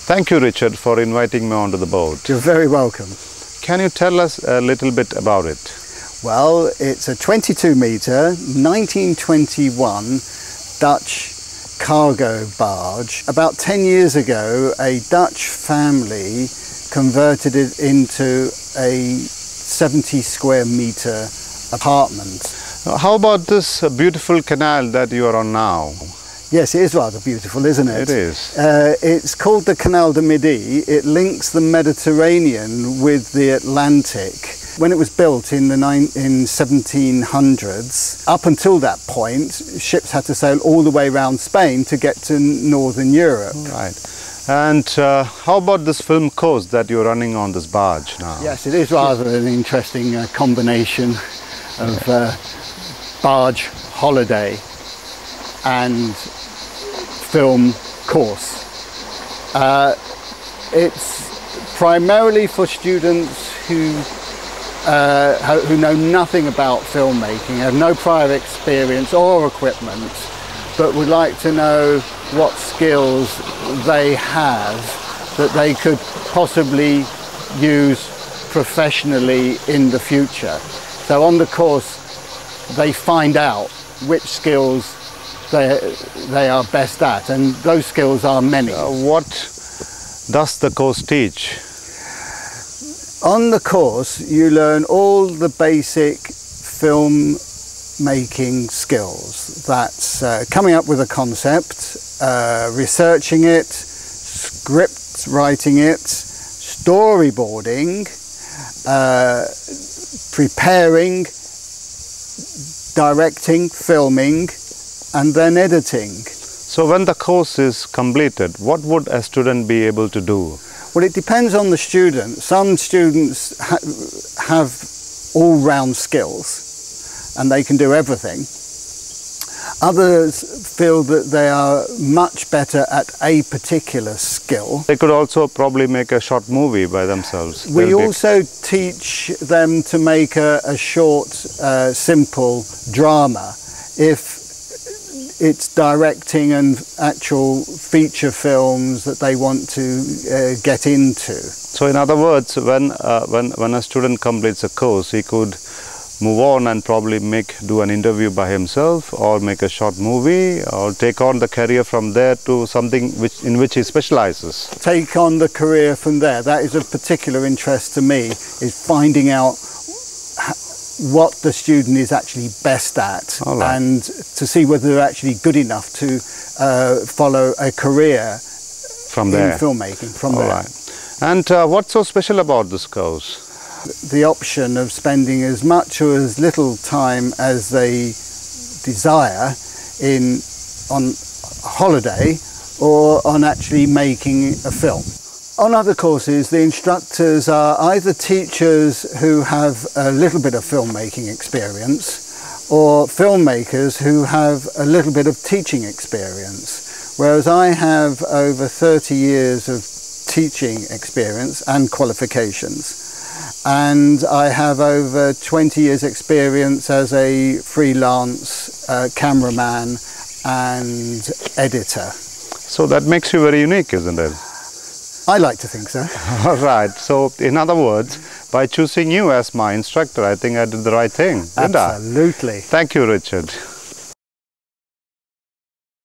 Thank you, Richard, for inviting me onto the boat. You're very welcome. Can you tell us a little bit about it? Well, it's a 22-metre, 1921 Dutch cargo barge. About 10 years ago, a Dutch family converted it into a 70 square metre apartment. How about this beautiful canal that you are on now? Yes, it is rather beautiful, isn't it? It is. It's called the Canal de Midi. It links the Mediterranean with the Atlantic. When it was built in the 1700s, up until that point, ships had to sail all the way around Spain to get to Northern Europe. Right. And how about this film course that you're running on this barge now? Yes, it is rather an interesting combination of barge holiday and film course. It's primarily for students who know nothing about filmmaking, have no prior experience or equipment, but would like to know what skills they have that they could possibly use professionally in the future. So on the course they find out which skills they are best at, and those skills are many. What does the course teach? On the course you learn all the basic film making skills. That's coming up with a concept, researching it, script writing it, storyboarding, preparing, directing, filming, and then editing. So when the course is completed, what would a student be able to do? Well, it depends on the student. Some students have all-round skills and they can do everything. Others feel that they are much better at a particular skill. They could also probably make a short movie by themselves. We also teach them to make a short, simple drama. If it's directing and actual feature films that they want to get into. So in other words, when a student completes a course, he could move on and probably do an interview by himself, or make a short movie, or take on the career from there to something in which he specializes. Take on the career from there. That is of particular interest to me, is finding out what the student is actually best at, and to see whether they're actually good enough to follow a career from there in filmmaking from there. Right. And what's so special about this course? The option of spending as much or as little time as they desire on holiday or on actually making a film. On other courses, the instructors are either teachers who have a little bit of filmmaking experience or filmmakers who have a little bit of teaching experience, whereas I have over 30 years of teaching experience and qualifications. And I have over 20 years experience as a freelance cameraman and editor. So that makes you very unique, isn't it? I like to think so. All right. So in other words, by choosing you as my instructor, I think I did the right thing, didn't I? Absolutely. Thank you, Richard.